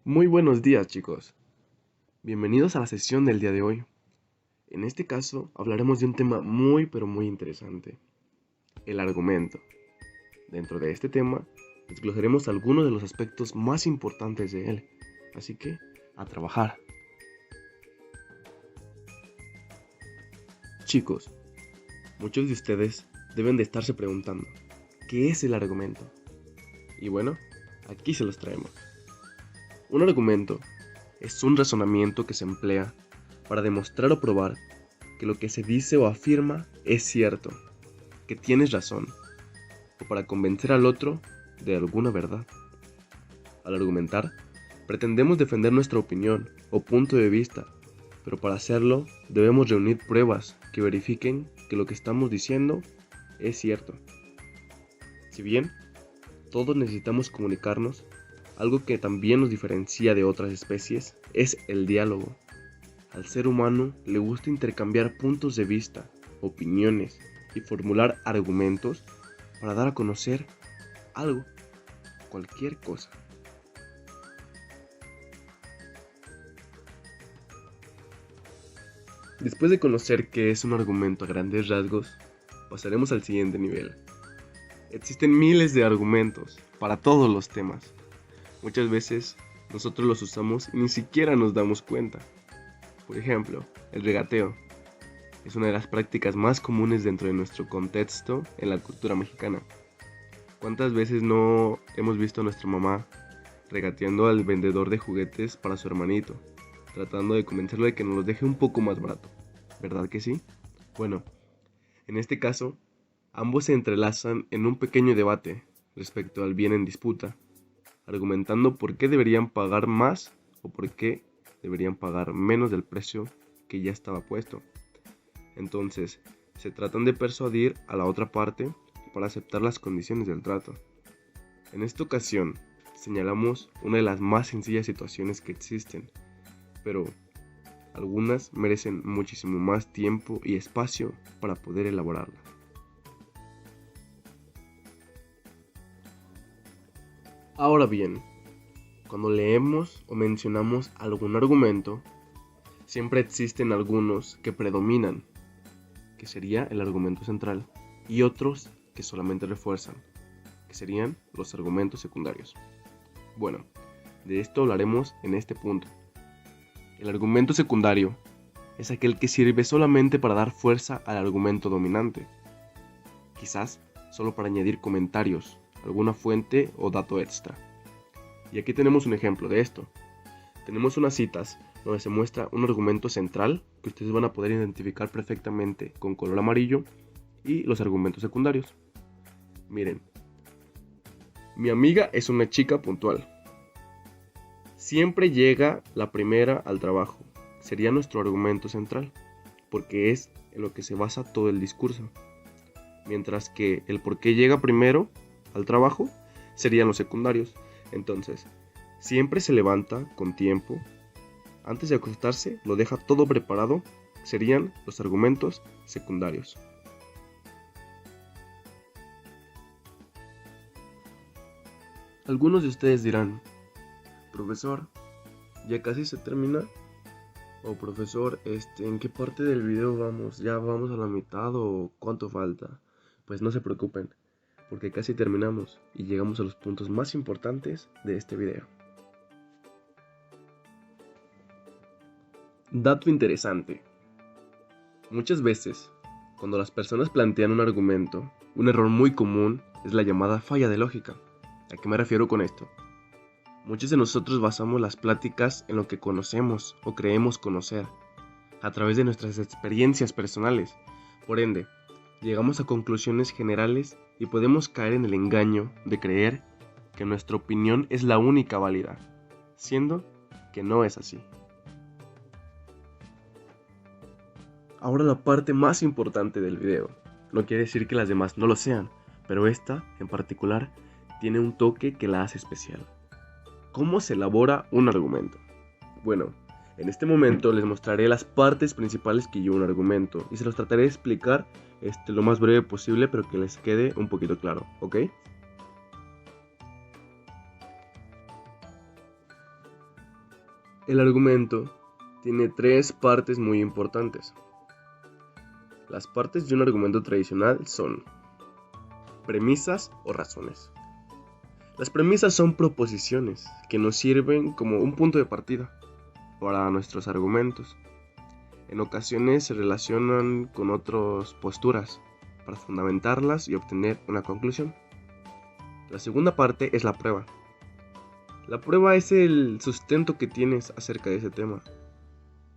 Muy buenos días, chicos. Bienvenidos a la sesión del día de hoy. En este caso hablaremos de un tema muy pero muy interesante, el argumento. Dentro de este tema desglosaremos algunos de los aspectos más importantes de él, así que a trabajar. Chicos, muchos de ustedes deben de estarse preguntando, ¿qué es el argumento? Y bueno, aquí se los traemos. Un argumento es un razonamiento que se emplea para demostrar o probar que lo que se dice o afirma es cierto, que tienes razón, o para convencer al otro de alguna verdad. Al argumentar, pretendemos defender nuestra opinión o punto de vista, pero para hacerlo debemos reunir pruebas que verifiquen que lo que estamos diciendo es cierto. Si bien todos necesitamos comunicarnos, algo que también nos diferencia de otras especies es el diálogo. Al ser humano le gusta intercambiar puntos de vista, opiniones y formular argumentos para dar a conocer algo, cualquier cosa. Después de conocer qué es un argumento a grandes rasgos, pasaremos al siguiente nivel. Existen miles de argumentos para todos los temas. Muchas veces nosotros los usamos y ni siquiera nos damos cuenta. Por ejemplo, el regateo es una de las prácticas más comunes dentro de nuestro contexto en la cultura mexicana. ¿Cuántas veces no hemos visto a nuestra mamá regateando al vendedor de juguetes para su hermanito, tratando de convencerlo de que nos los deje un poco más barato? ¿Verdad que sí? Bueno, en este caso, ambos se entrelazan en un pequeño debate respecto al bien en disputa, argumentando por qué deberían pagar más o por qué deberían pagar menos del precio que ya estaba puesto. Entonces, se tratan de persuadir a la otra parte para aceptar las condiciones del trato. En esta ocasión, señalamos una de las más sencillas situaciones que existen, pero algunas merecen muchísimo más tiempo y espacio para poder elaborarlas. Ahora bien, cuando leemos o mencionamos algún argumento, siempre existen algunos que predominan, que sería el argumento central, y otros que solamente refuerzan, que serían los argumentos secundarios. Bueno, de esto hablaremos en este punto. El argumento secundario es aquel que sirve solamente para dar fuerza al argumento dominante, quizás solo para añadir comentarios, alguna fuente o dato extra. Y aquí tenemos un ejemplo de esto. Tenemos unas citas donde se muestra un argumento central que ustedes van a poder identificar perfectamente con color amarillo y los argumentos secundarios. Miren, mi amiga es una chica puntual. Siempre llega la primera al trabajo. Sería nuestro argumento central, porque es en lo que se basa todo el discurso. Mientras que el por qué llega primero al trabajo serían los secundarios. Entonces, siempre se levanta con tiempo. Antes de acostarse, lo deja todo preparado. Serían los argumentos secundarios. Algunos de ustedes dirán, profesor, ¿ya casi se termina? O profesor, ¿en qué parte del video vamos? ¿Ya vamos a la mitad o cuánto falta? Pues no se preocupen, porque casi terminamos y llegamos a los puntos más importantes de este video. Dato interesante. Muchas veces, cuando las personas plantean un argumento, un error muy común es la llamada falla de lógica. ¿A qué me refiero con esto? Muchos de nosotros basamos las pláticas en lo que conocemos o creemos conocer, a través de nuestras experiencias personales. Por ende, llegamos a conclusiones generales y podemos caer en el engaño de creer que nuestra opinión es la única válida, siendo que no es así. Ahora la parte más importante del video. No quiere decir que las demás no lo sean, pero esta, en particular, tiene un toque que la hace especial. ¿Cómo se elabora un argumento? Bueno, en este momento les mostraré las partes principales que lleva un argumento y se los trataré de explicar lo más breve posible, pero que les quede un poquito claro, ¿ok? El argumento tiene tres partes muy importantes. Las partes de un argumento tradicional son premisas o razones. Las premisas son proposiciones que nos sirven como un punto de partida para nuestros argumentos. En ocasiones se relacionan con otras posturas para fundamentarlas y obtener una conclusión. La segunda parte es la prueba. La prueba es el sustento que tienes acerca de ese tema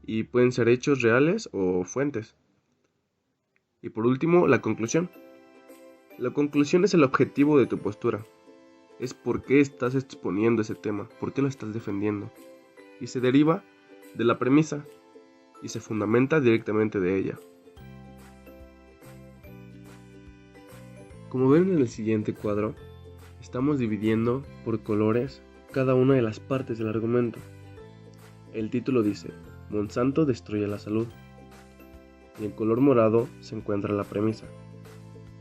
y pueden ser hechos reales o fuentes. Y por último, la conclusión. La conclusión es el objetivo de tu postura. Es por qué estás exponiendo ese tema, por qué lo estás defendiendo. Y se deriva de la premisa y se fundamenta directamente de ella. Como ven en el siguiente cuadro, estamos dividiendo por colores cada una de las partes del argumento. El título dice, Monsanto destruye la salud. Y en color morado se encuentra la premisa.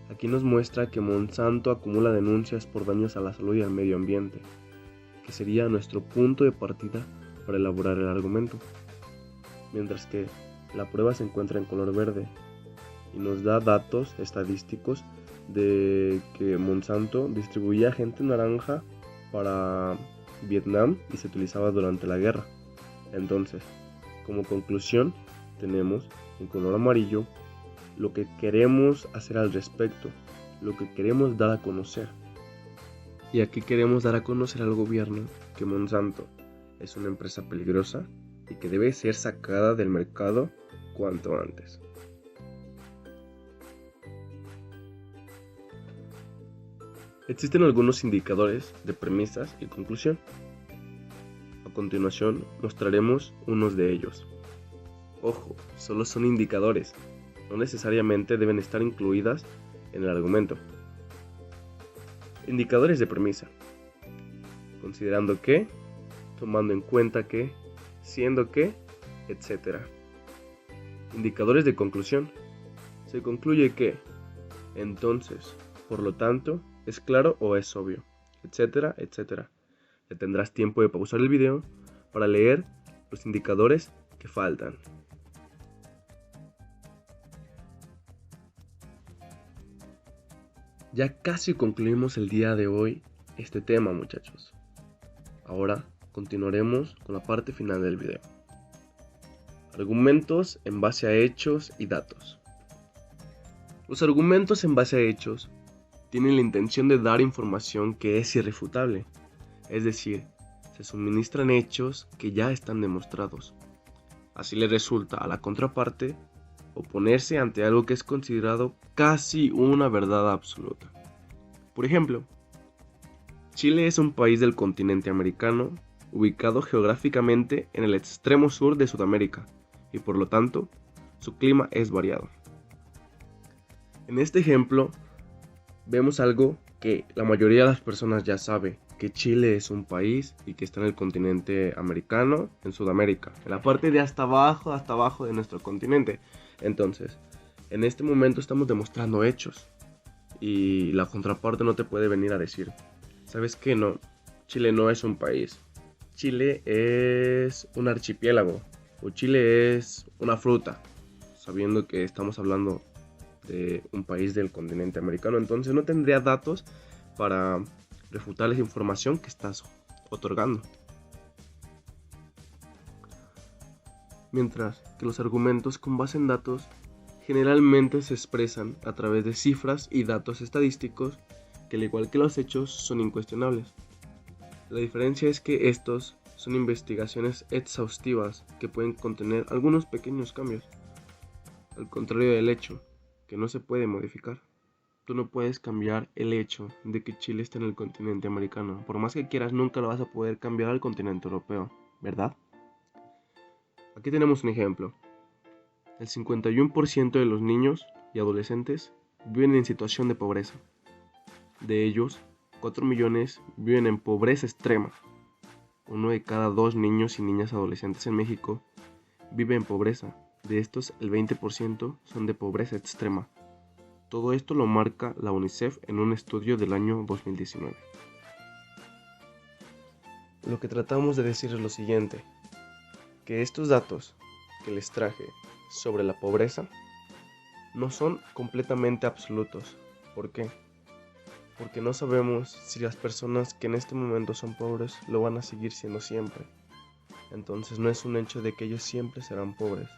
Aquí nos muestra que Monsanto acumula denuncias por daños a la salud y al medio ambiente, que sería nuestro punto de partida para elaborar el argumento. Mientras que la prueba se encuentra en color verde y nos da datos estadísticos de que Monsanto distribuía agente naranja para Vietnam y se utilizaba durante la guerra. Entonces, como conclusión, tenemos en color amarillo lo que queremos hacer al respecto, lo que queremos dar a conocer. Y aquí queremos dar a conocer al gobierno que Monsanto es una empresa peligrosa y que debe ser sacada del mercado cuanto antes. Existen algunos indicadores de premisas y conclusión. A continuación mostraremos unos de ellos. Ojo, solo son indicadores, no necesariamente deben estar incluidas en el argumento. Indicadores de premisa. Considerando que, tomando en cuenta que, siendo que, etc. Indicadores de conclusión. Se concluye que, entonces, por lo tanto, es claro o es obvio, etc. etc. Ya tendrás tiempo de pausar el video para leer los indicadores que faltan. Ya casi concluimos el día de hoy este tema, muchachos. Ahora continuaremos con la parte final del video. Argumentos en base a hechos y datos. Los argumentos en base a hechos tienen la intención de dar información que es irrefutable, es decir, se suministran hechos que ya están demostrados. Así le resulta a la contraparte oponerse ante algo que es considerado casi una verdad absoluta. Por ejemplo, Chile es un país del continente americano, ubicado geográficamente en el extremo sur de Sudamérica, y por lo tanto, su clima es variado. En este ejemplo, vemos algo que la mayoría de las personas ya sabe, que Chile es un país y que está en el continente americano, en Sudamérica, en la parte de hasta abajo de nuestro continente. Entonces, en este momento estamos demostrando hechos y la contraparte no te puede venir a decir, ¿sabes qué? No, Chile no es un país, Chile es un archipiélago o Chile es una fruta, sabiendo que estamos hablando de un país del continente americano. Entonces no tendría datos para refutar esa información que estás otorgando. Mientras que los argumentos con base en datos generalmente se expresan a través de cifras y datos estadísticos que, al igual que los hechos, son incuestionables. La diferencia es que estos son investigaciones exhaustivas que pueden contener algunos pequeños cambios, al contrario del hecho, que no se puede modificar. Tú no puedes cambiar el hecho de que Chile está en el continente americano. Por más que quieras, nunca lo vas a poder cambiar al continente europeo, ¿verdad? Aquí tenemos un ejemplo. El 51% de los niños y adolescentes viven en situación de pobreza. De ellos, 4 millones viven en pobreza extrema. 1 de cada 2 niños y niñas adolescentes en México vive en pobreza. De estos, el 20% son de pobreza extrema. Todo esto lo marca la UNICEF en un estudio del año 2019. Lo que tratamos de decir es lo siguiente. que estos datos que les traje sobre la pobreza no son completamente absolutos. ¿Por qué? Porque no sabemos si las personas que en este momento son pobres lo van a seguir siendo siempre. Entonces no es un hecho de que ellos siempre serán pobres.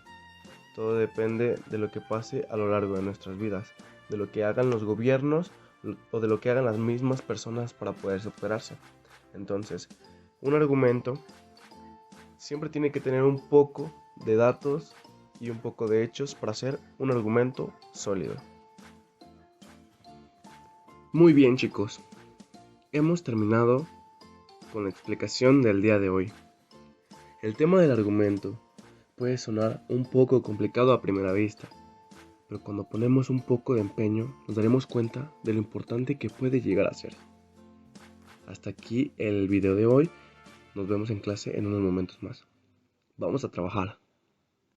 Todo depende de lo que pase a lo largo de nuestras vidas, de lo que hagan los gobiernos o de lo que hagan las mismas personas para poder superarse. Entonces, un argumento siempre tiene que tener un poco de datos y un poco de hechos para ser un argumento sólido. Muy bien, chicos, hemos terminado con la explicación del día de hoy. El tema del argumento puede sonar un poco complicado a primera vista, pero cuando ponemos un poco de empeño nos daremos cuenta de lo importante que puede llegar a ser. Hasta aquí el video de hoy, nos vemos en clase en unos momentos más. Vamos a trabajar.